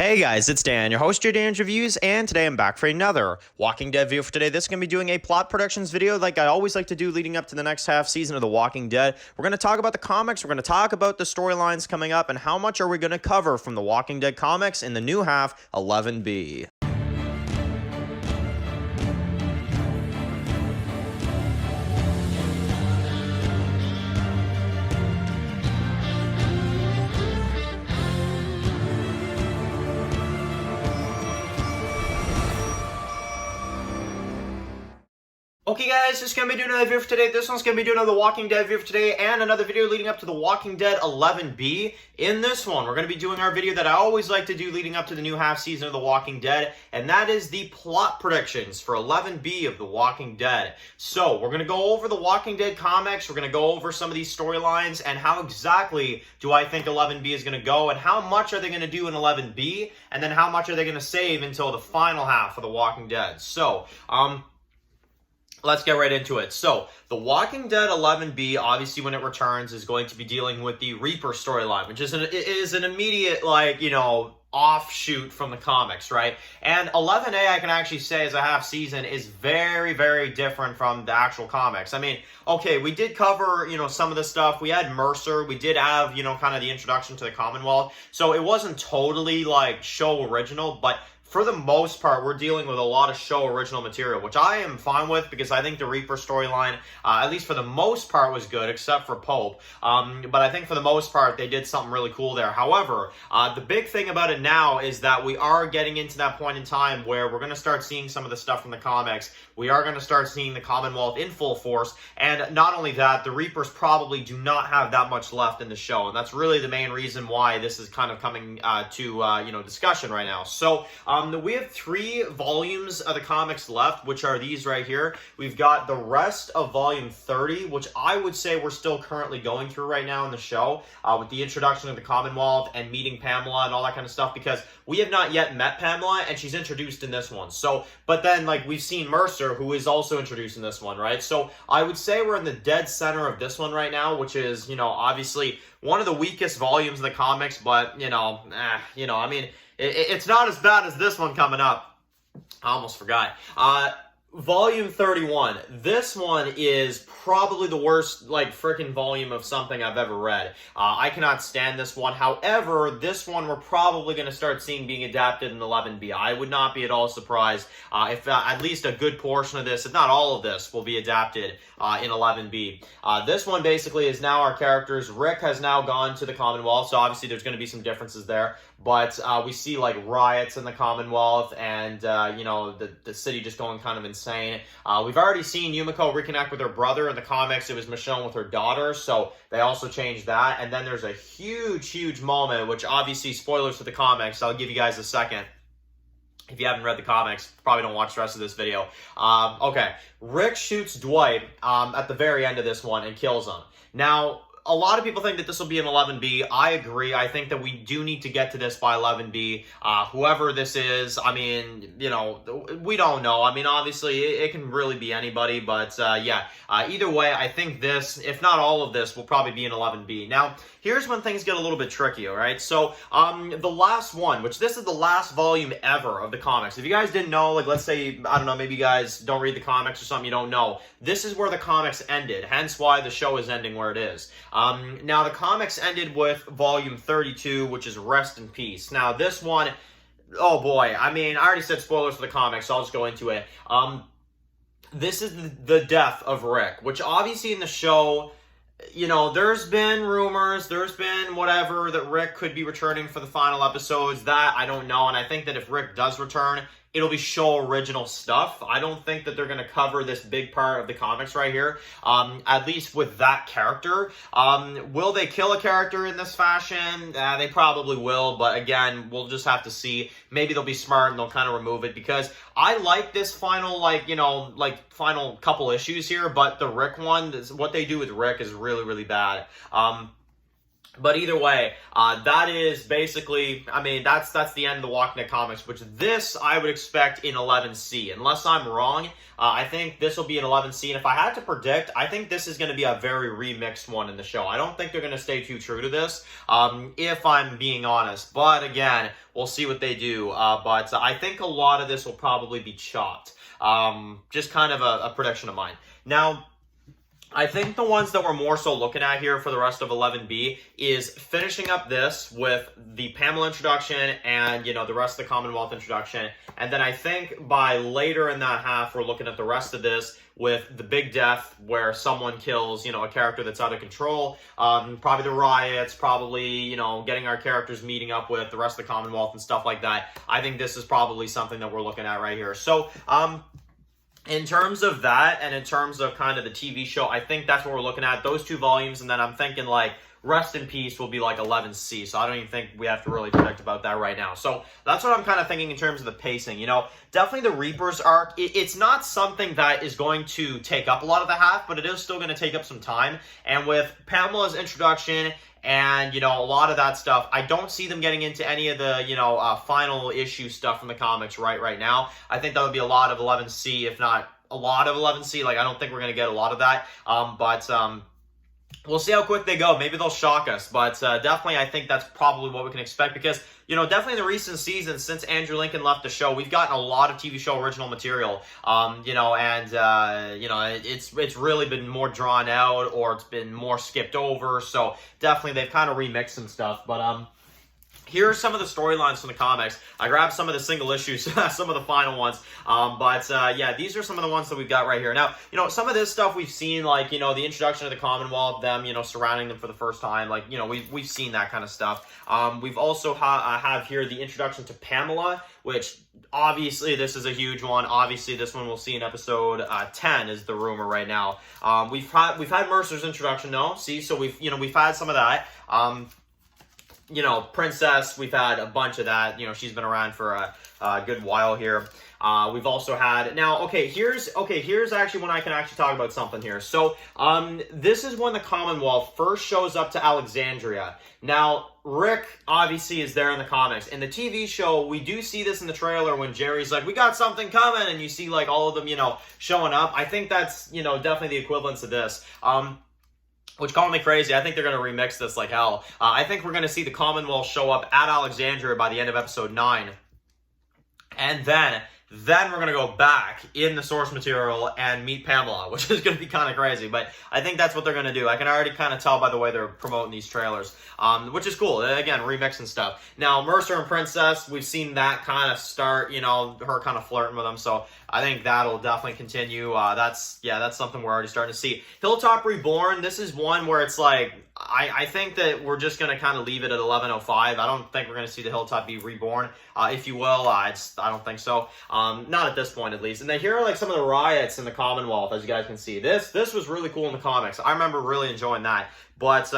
Hey guys, it's Dan, your host of Dan's Reviews, and today I'm back for another Walking Dead video for today. This is going to be doing a plot predictions video like I always like to do leading up to the next half season of The Walking Dead. We're going to talk about the comics, we're going to talk about the storylines coming up, and how much are we going to cover from The Walking Dead comics in the new half, 11B. Okay guys, this is going to be doing another video for today. This one's going to be doing another Walking Dead video for today and another video leading up to The Walking Dead 11B. In this one, we're going to be doing our video that I always like to do leading up to the new half season of The Walking Dead, and that is the plot predictions for 11B of The Walking Dead. So, we're going to go over The Walking Dead comics, we're going to go over some of these storylines, and how exactly do I think 11B is going to go, and how much are they going to do in 11B, and then how much are they going to save until the final half of The Walking Dead. So, let's get right into it. So, The Walking Dead 11B, obviously when it returns, is going to be dealing with the Reaper storyline, which is an immediate, offshoot from the comics, right? And 11A, I can actually say, as a half season, is very, very different from the actual comics. I mean, okay, we did cover, some of the stuff. We had Mercer. We did have, kind of the introduction to the Commonwealth. So it wasn't totally, show original, but for the most part, we're dealing with a lot of show original material, which I am fine with because I think the Reaper storyline, at least for the most part, was good, except for Pope. But I think for the most part, they did something really cool there. However, the big thing about it now is that we are getting into that point in time where we're going to start seeing some of the stuff from the comics. We are going to start seeing the Commonwealth in full force. And not only that, the Reapers probably do not have that much left in the show. And that's really the main reason why this is kind of coming to discussion right now. So, we have 3 volumes of the comics left, which are these right here. We've got the rest of volume 30, which I would say we're still currently going through right now in the show, with the introduction of the Commonwealth and meeting Pamela and all that kind of stuff, because we have not yet met Pamela, and she's introduced in this one. So, but then, we've seen Mercer, who is also introduced in this one, right? So, I would say we're in the dead center of this one right now, which is, obviously one of the weakest volumes of the comics, but, I mean, it's not as bad as this one coming up. I almost forgot. Volume 31. This one is probably the worst, freaking volume of something I've ever read. I cannot stand this one. However, this one we're probably going to start seeing being adapted in 11B. I would not be at all surprised if at least a good portion of this, if not all of this, will be adapted in 11B. This one basically is now our characters. Rick has now gone to the Commonwealth, so obviously there's going to be some differences there. But we see riots in the Commonwealth and, the city just going kind of insane. We've already seen Yumiko reconnect with her brother. In the comics, it was Michonne with her daughter, so they also changed that. And then there's a huge, huge moment, which obviously spoilers for the comics. I'll give you guys a second. If you haven't read the comics, probably don't watch the rest of this video. Okay, Rick shoots Dwight at the very end of this one and kills him. Now, a lot of people think that this will be an 11B. I agree. I think that we do need to get to this by 11B. Whoever this is, I mean, we don't know. I mean, obviously, it can really be anybody. But, either way, I think this, if not all of this, will probably be an 11B. Now, here's when things get a little bit tricky, all right? So, the last one, which this is the last volume ever of the comics. If you guys didn't know, let's say, I don't know, maybe you guys don't read the comics or something, you don't know. This is where the comics ended, hence why the show is ending where it is. Now, the comics ended with volume 32, which is Rest in Peace. Now, this one, oh boy, I mean, I already said spoilers for the comics, so I'll just go into it. This is the death of Rick, which obviously in the show, there's been rumors, there's been whatever, that Rick could be returning for the final episodes. That, I don't know, and I think that if Rick does return, it'll be show original stuff. I don't think that they're going to cover this big part of the comics right here, at least with that character. Will they kill a character in this fashion? They probably will, but again, we'll just have to see. Maybe they'll be smart and they'll kind of remove it, because I like this final, final couple issues here, but the Rick one, what they do with Rick is really, really bad. But either way, that is basically, I mean, that's the end of the Walking Dead comics, which this I would expect in 11C. Unless I'm wrong, I think this will be in 11C. And if I had to predict, I think this is going to be a very remixed one in the show. I don't think they're going to stay too true to this, if I'm being honest. But again, we'll see what they do. But I think a lot of this will probably be chopped. Just kind of a prediction of mine. Now, I think the ones that we're more so looking at here for the rest of 11B is finishing up this with the Pamela introduction and, you know, the rest of the Commonwealth introduction. And then I think by later in that half, we're looking at the rest of this with the big death where someone kills, you know, a character that's out of control. Probably the riots, probably, you know, getting our characters meeting up with the rest of the Commonwealth and stuff like that. I think this is probably something that we're looking at right here. So, in terms of that, and in terms of kind of the TV show, I think that's what we're looking at, those two volumes, and then I'm thinking, like, Rest in Peace will be, like, 11C, so I don't even think we have to really predict about that right now. So that's what I'm kind of thinking in terms of the pacing, you know. Definitely the Reapers arc, it's not something that is going to take up a lot of the half, but it is still going to take up some time, and with Pamela's introduction and, you know, a lot of that stuff, I don't see them getting into any of the, you know, final issue stuff from the comics right now. I think that would be a lot of 11C, if not a lot of 11C. Like, I don't think we're going to get a lot of that. But we'll see how quick they go. Maybe they'll shock us. But definitely, I think that's probably what we can expect because, you know, definitely in the recent seasons since Andrew Lincoln left the show, we've gotten a lot of TV show original material, you know, and, you know, it's really been more drawn out or it's been more skipped over. So definitely they've kind of remixed some stuff. But, here are some of the storylines from the comics. I grabbed some of the single issues, some of the final ones. Yeah, these are some of the ones that we've got right here. Now, you know, some of this stuff we've seen, like, you know, the introduction of the Commonwealth, them, you know, surrounding them for the first time. Like, you know, we've seen that kind of stuff. We've also have here the introduction to Pamela, which obviously this is a huge one. Obviously, this one we'll see in episode 10 is the rumor right now. We've had Mercer's introduction, though. See, so we've had some of that. You know, Princess, we've had a bunch of that. You know, she's been around for a good while here. We've also had, now, here's actually when I can actually talk about something here. So, this is when the Commonwealth first shows up to Alexandria. Now, Rick obviously is there in the comics. In the TV show, we do see this in the trailer when Jerry's like, we got something coming, and you see, like, all of them, you know, showing up. I think that's, you know, definitely the equivalence of this. Which, call me crazy, I think they're going to remix this like hell. I think we're going to see the Commonwealth show up at Alexandria by the end of episode 9. And then we're going to go back in the source material and meet Pamela, which is going to be kind of crazy. But I think that's what they're going to do. I can already kind of tell by the way they're promoting these trailers, which is cool. Again, remixing stuff. Now, Mercer and Princess, we've seen that kind of start, you know, her kind of flirting with them. So I think that'll definitely continue. That's something we're already starting to see. Hilltop Reborn, this is one where it's like, I think that we're just going to kind of leave it at 11:05. I don't think we're going to see the Hilltop be reborn, if you will. I don't think so. Not at this point, at least. And then here are like some of the riots in the Commonwealth, as you guys can see. This was really cool in the comics. I remember really enjoying that. But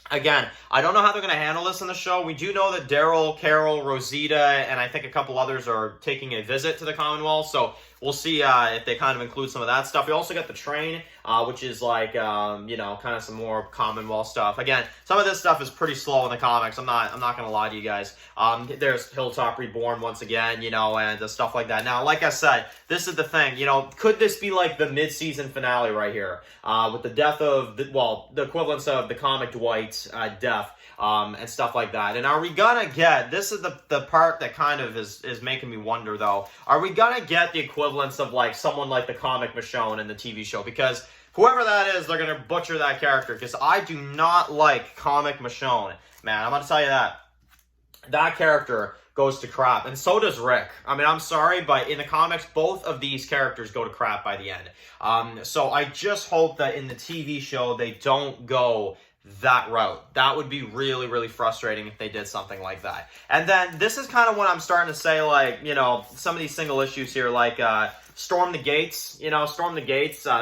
again, I don't know how they're going to handle this in the show. We do know that Daryl, Carol, Rosita, and I think a couple others are taking a visit to the Commonwealth. So we'll see if they kind of include some of that stuff. We also got the train, which is like, you know, kind of some more Commonwealth stuff. Again, some of this stuff is pretty slow in the comics. I'm not going to lie to you guys. There's Hilltop Reborn once again, you know, and stuff like that. Now, like I said, this is the thing, you know, could this be like the mid-season finale right here with the death of, the equivalence of the comic Dwight's death. And stuff like that. And are we gonna get, this is the part that kind of is making me wonder though, are we gonna get the equivalence of like someone like the comic Michonne in the TV show? Because whoever that is, they're gonna butcher that character, because I do not like comic Michonne. Man, I'm gonna tell you that. That character goes to crap, and so does Rick. I mean, I'm sorry, but in the comics, both of these characters go to crap by the end. So I just hope that in the TV show, they don't go that route. That would be really, really frustrating if they did something like that. And then this is kind of when I'm starting to say, like, you know, some of these single issues here, like storm the gates,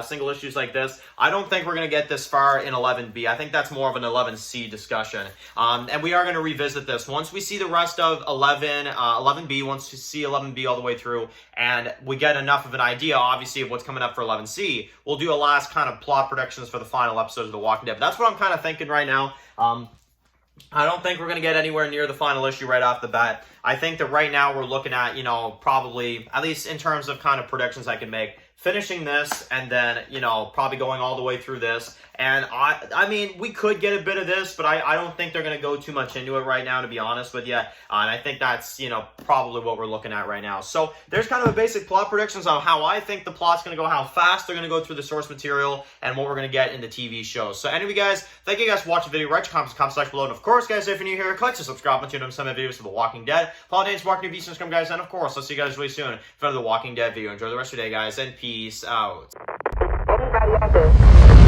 single issues like this. I don't think we're going to get this far in 11B. I think that's more of an 11C discussion. And we are going to revisit this once we see the rest of 11B, once we see 11B all the way through, and we get enough of an idea, obviously, of what's coming up for 11C. We'll do a last kind of plot predictions for the final episodes of The Walking Dead. But that's what I'm kind of thinking right now. I don't think we're going to get anywhere near the final issue right off the bat. I think that right now we're looking at, probably, at least in terms of kind of predictions I can make, finishing this and then, probably going all the way through this. And I mean, we could get a bit of this, but I don't think they're going to go too much into it right now, to be honest with you. And I think that's, probably what we're looking at right now. So there's kind of a basic plot predictions on how I think the plot's going to go, how fast they're going to go through the source material, and what we're going to get in the TV shows. So anyway, guys, thank you guys for watching the video. Write your comments in the comment section below. And of course, guys, if you're new here, click to subscribe and tune in to some of the videos of The Walking Dead. Follow Dane's Marketing Beast and guys. And of course, I'll see you guys really soon for another The Walking Dead video. Enjoy the rest of your day, guys, and peace out. Everybody out there.